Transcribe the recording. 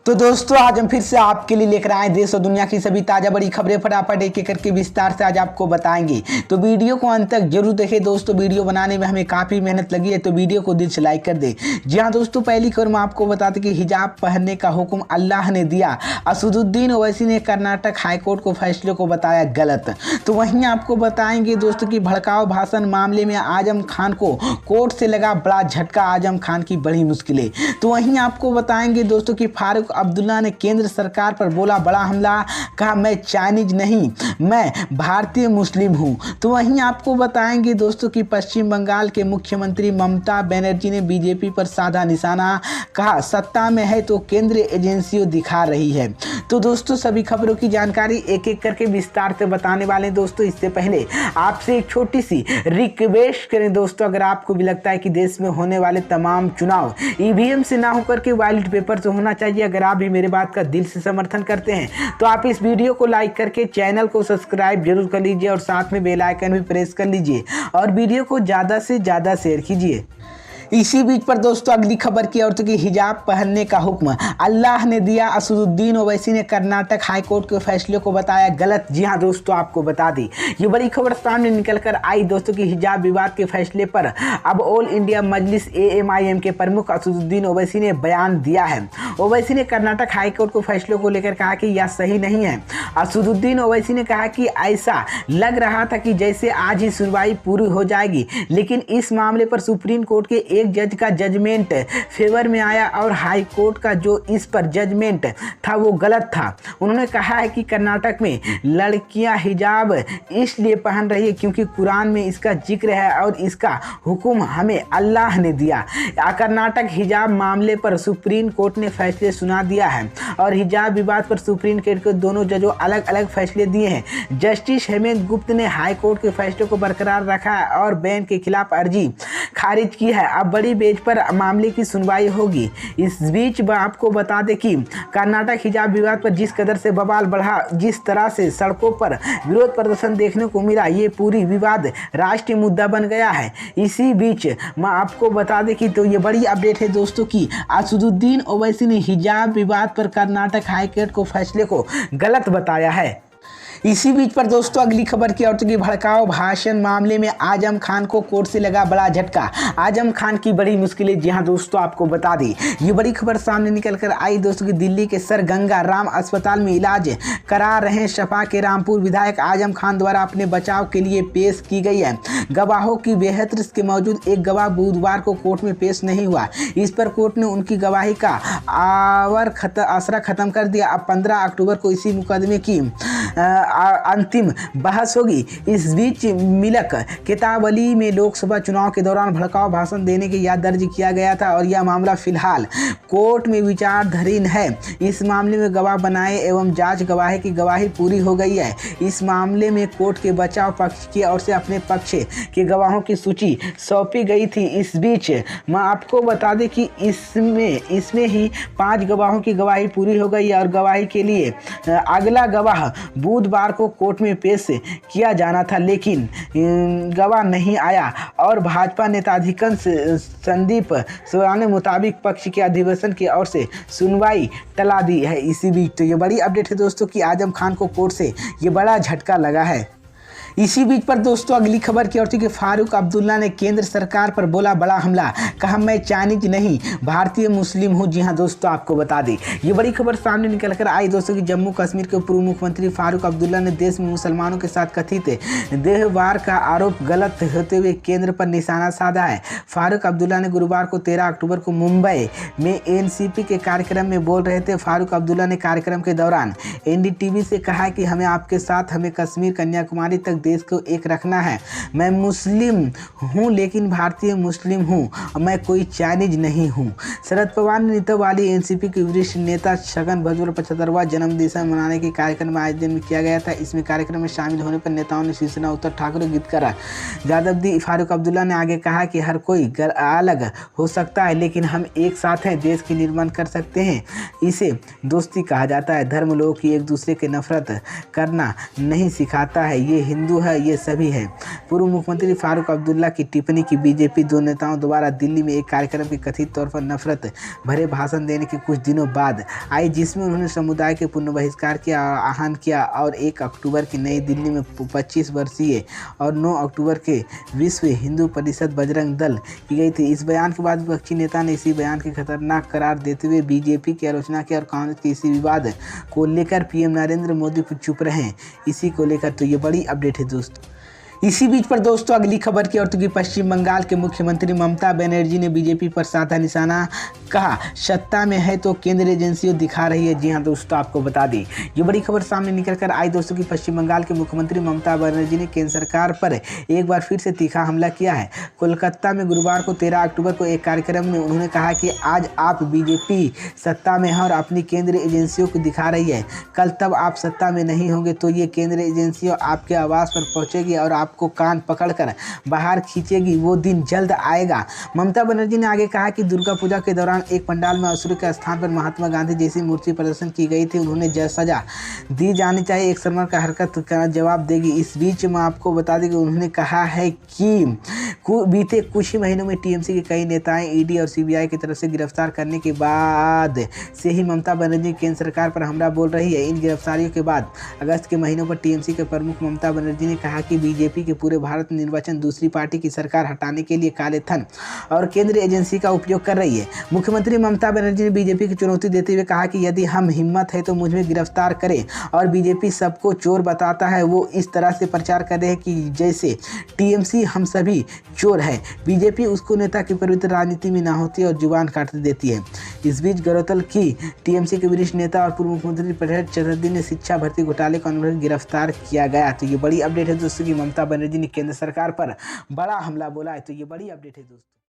तो दोस्तों आज हम फिर से आपके लिए लेकर आए देश और दुनिया की सभी ताज़ा बड़ी खबरें फटाफट एक एक करके विस्तार से आज आपको बताएंगे। तो वीडियो को अंत तक जरूर देखें दोस्तों। वीडियो बनाने में हमें काफ़ी मेहनत लगी है, तो वीडियो को दिल से लाइक कर दे। जी हाँ दोस्तों, पहली खबर मैं आपको बताते कि हिजाब पहनने का हुक्म अल्लाह ने दिया। असदुद्दीन ओवैसी ने कर्नाटक हाईकोर्ट को फैसले को बताया गलत। तो वहीं आपको बताएंगे दोस्तों की भड़काऊ भाषण मामले में आजम खान को कोर्ट से लगा बड़ा झटका। आजम खान की बड़ी मुश्किलें। तो वहीं आपको बताएंगे दोस्तों की फारूक अब्दुल्ला ने केंद्र सरकार पर बोला बड़ा हमला। कहा मैं चाइनीज नहीं, मैं भारतीय मुस्लिम हूं। तो वहीं आपको बताएंगे दोस्तों कि पश्चिम बंगाल के मुख्यमंत्री ममता बनर्जी ने बीजेपी पर साधा निशाना। कहा सत्ता में है तो केंद्रीय एजेंसियों दिखा रही है। तो दोस्तों सभी खबरों की जानकारी एक एक करके विस्तार से बताने वाले हैं दोस्तों। इससे पहले आपसे एक छोटी सी रिक्वेस्ट करें दोस्तों, अगर आपको भी लगता है कि देश में होने वाले तमाम चुनाव ईवीएम से ना होकर के बैलेट पेपर से होना चाहिए, अगर आप भी मेरे बात का दिल से समर्थन करते हैं तो आप इस वीडियो को लाइक करके चैनल को सब्सक्राइब जरूर कर लीजिए और साथ में बेल आइकन भी प्रेस कर लीजिए और वीडियो को ज़्यादा से ज़्यादा शेयर कीजिए। इसी बीच पर दोस्तों अगली खबर की औरतों की हिजाब पहनने का हुक्म अल्लाह ने दिया। असदुद्दीन ओवैसी ने कर्नाटक हाईकोर्ट के फैसले को बताया गलत। जी हां दोस्तों, आपको बता दी ये बड़ी खबर सामने निकल कर आई दोस्तों की हिजाब विवाद के फैसले पर अब ऑल इंडिया मजलिस AMIM के प्रमुख असदुद्दीन ओवैसी ने बयान दिया है। ओवैसी ने कर्नाटक हाईकोर्ट के फैसले को लेकर कहा कि यह सही नहीं है। असदुद्दीन ओवैसी ने कहा कि ऐसा लग रहा था कि जैसे आज ही सुनवाई पूरी हो जाएगी, लेकिन इस मामले पर सुप्रीम कोर्ट के एक जज का जजमेंट फेवर में आया और हाई कोर्ट का जो इस पर जजमेंट था वो गलत था। उन्होंने कहा है कि कर्नाटक में लड़कियां हिजाब इसलिए पहन रही है क्योंकि कुरान में इसका जिक्र है और इसका हुक्म हमें अल्लाह ने दिया। कर्नाटक हिजाब मामले पर सुप्रीम कोर्ट ने फैसले सुना दिया है और हिजाब विवाद पर सुप्रीम कोर्ट के दोनों जजों अलग अलग फैसले दिए हैं। जस्टिस हेमंत गुप्त ने हाई कोर्ट के फैसले को बरकरार रखा है और बैन के खिलाफ अर्जी खारिज की है। अब बड़ी बेंच पर मामले की सुनवाई होगी। इस बीच आपको बता दें कि कर्नाटक हिजाब विवाद पर जिस कदर से बवाल बढ़ा, जिस तरह से सड़कों पर विरोध प्रदर्शन देखने को मिला, ये पूरी विवाद राष्ट्रीय मुद्दा बन गया है। इसी बीच मैं आपको बता दें कि तो ये बड़ी अपडेट है दोस्तों की असदुद्दीन ओवैसी ने हिजाब विवाद पर कर्नाटक हाईकोर्ट को फैसले को गलत बताया है। इसी बीच पर दोस्तों अगली खबर की औरतों की भड़काऊ भाषण मामले में आजम खान को कोर्ट से लगा बड़ा झटका। आजम खान की बड़ी मुश्किलें। जी हां दोस्तों, आपको बता दी ये बड़ी खबर सामने निकल कर आई दोस्तों की दिल्ली के सर गंगा राम अस्पताल में इलाज करा रहे सपा के रामपुर विधायक आजम खान द्वारा अपने बचाव के लिए पेश की गई है। गवाहों की बेहतर के मौजूद एक गवाह बुधवार को कोर्ट में पेश नहीं हुआ। इस पर कोर्ट ने उनकी गवाही का आसरा खत्म कर दिया। अब 15 अक्टूबर को इसी मुकदमे की अंतिम बहस होगी। इस बीच मिलक किताबली में लोकसभा चुनाव के दौरान भड़काऊ भाषण देने की याद दर्ज किया गया था और यह मामला फिलहाल कोर्ट में विचाराधीन है। इस मामले में गवाह बनाए एवं जांच गवाही की गवाही पूरी हो गई है। इस मामले में कोर्ट के बचाव पक्ष की ओर से अपने पक्ष के गवाहों की सूची सौंपी गई थी। इस बीच मैं आपको बता दें कि इसमें ही 5 गवाहों की गवाही पूरी हो गई है और गवाही के लिए अगला गवाह बुधवार को कोर्ट में पेश किया जाना था, लेकिन गवाह नहीं आया और भाजपा नेता अधिकांश संदीप सोयाने मुताबिक पक्ष के अधिवेशन की ओर से सुनवाई टला दी है। इसी बीच तो ये बड़ी अपडेट है दोस्तों कि आजम खान को कोर्ट से ये बड़ा झटका लगा है। इसी बीच पर दोस्तों अगली खबर की ओर कि फारूक अब्दुल्ला ने केंद्र सरकार पर बोला बड़ा हमला। कहा मैं चाइनीज नहीं, भारतीय मुस्लिम हूं। जी हां दोस्तों, आपको बता दें ये बड़ी खबर सामने निकल कर आई दोस्तों कि जम्मू कश्मीर के पूर्व मुख्यमंत्री फारूक अब्दुल्ला ने देश में मुसलमानों के साथ कथित देहवार का आरोप गलत होते हुए केंद्र पर निशाना साधा है। फारूक अब्दुल्ला ने गुरुवार को 13 अक्टूबर को मुंबई में NCP के कार्यक्रम में बोल रहे थे। फारूक अब्दुल्ला ने कार्यक्रम के दौरान NDTV से कहा कि हमें आपके साथ, हमें कश्मीर कन्याकुमारी तक देश को एक रखना है। मैं मुस्लिम हूं लेकिन भारतीय मुस्लिम हूं, मैं कोई चाइनीज नहीं हूं। शरद पवार ने नीतवाली NCP के वरिष्ठ नेता छगन भुजबल 75वां जन्मदिन मनाने के कार्यक्रम में आयोजन किया गया था। इसमें कार्यक्रम में शामिल होने पर नेताओं ने शिवसेना उद्धव ठाकरे गीतकार जादव दी। फारूक अब्दुल्ला ने आगे कहा कि हर कोई अलग हो सकता है लेकिन हम एक साथ हैं, देश के निर्माण कर सकते हैं। इसे दोस्ती कहा जाता है। धर्म लोगों की एक दूसरे के नफरत करना नहीं सिखाता है। ये हिंदू उर्दू है, ये सभी है। पूर्व मुख्यमंत्री फारूक अब्दुल्ला की टिप्पणी की बीजेपी दो नेताओं द्वारा दिल्ली में एक कार्यक्रम के कथित तौर पर नफरत भरे भाषण देने के कुछ दिनों बाद आई, जिसमें उन्होंने समुदाय के पुनः बहिष्कार का आह्वान किया और 1 अक्टूबर की नई दिल्ली में 25 वर्षीय और 9 अक्टूबर के विश्व हिंदू परिषद बजरंग दल की गई थी। इस बयान के बाद विपक्षी नेता ने इसी बयान के खतरनाक करार देते हुए बीजेपी की आलोचना की और कांग्रेस के इसी विवाद को लेकर पीएम नरेंद्र मोदी चुप रहे। इसी को लेकर तो ये बड़ी अपडेट है दोस्तों। इसी बीच पर दोस्तों अगली खबर की ओर तो पश्चिम बंगाल के मुख्यमंत्री ममता बनर्जी ने बीजेपी पर साधा निशाना, कहा सत्ता में है तो केंद्रीय एजेंसियों दिखा रही है। जी हां दोस्तों, आपको बता दें ये बड़ी खबर सामने निकल कर आई दोस्तों कि पश्चिम बंगाल के मुख्यमंत्री ममता बनर्जी ने केंद्र सरकार पर एक बार फिर से तीखा हमला किया है। कोलकाता में गुरुवार को 13 अक्टूबर को एक कार्यक्रम में उन्होंने कहा कि आज आप बीजेपी सत्ता में है और अपनी केंद्रीय एजेंसियों को दिखा रही है, कल तब आप सत्ता में नहीं होंगे तो ये केंद्रीय एजेंसियों आपके आवास पर पहुंचेगी और आपको कान पकड़कर बाहर खींचेगी, वो दिन जल्द आएगा। ममता बनर्जी ने आगे कहा कि दुर्गा पूजा के दौरान एक पंडाल में अशोक के स्थान पर महात्मा गांधी जैसी मूर्ति प्रदर्शन की गई थी, उन्होंने सजा दी जानी चाहिए, एक शर्मा का हरकत का जवाब देगी। इस बीच मैं आपको बता दें कि उन्होंने कहा है कि बीते कुछ ही महीनों में टीएमसी के कई नेताएं ईडी और सीबीआई की तरफ से गिरफ्तार करने के बाद से ही ममता बनर्जी केंद्र सरकार पर हमला बोल रही है। इन गिरफ्तारियों के बाद अगस्त के महीनों पर टीएमसी के प्रमुख ममता बनर्जी ने कहा कि बीजेपी के पूरे भारत निर्वाचन दूसरी पार्टी की सरकार हटाने के लिए काले धन और केंद्रीय एजेंसी का उपयोग कर रही है। मुख्यमंत्री ममता बनर्जी ने बीजेपी की चुनौती देते हुए कहा कि यदि हम हिम्मत है तो मुझ में गिरफ्तार करें और बीजेपी सबको चोर बताता है, वो इस तरह से प्रचार कर रहे हैं कि जैसे टीएमसी हम सभी चोर है। बीजेपी उसको नेता की पवित्र राजनीति में ना होती और जुबान काट देती है। इस बीच गौरतलब की टीएमसी के वरिष्ठ नेता और पूर्व मुख्यमंत्री प्रहलाद चतुर्वेदी ने शिक्षा भर्ती घोटाले को गिरफ्तार किया गया। तो ये बड़ी अपडेट है दोस्तों कि ममता बनर्जी ने केंद्र सरकार पर बड़ा हमला बोला है। तो ये बड़ी अपडेट है दोस्तों।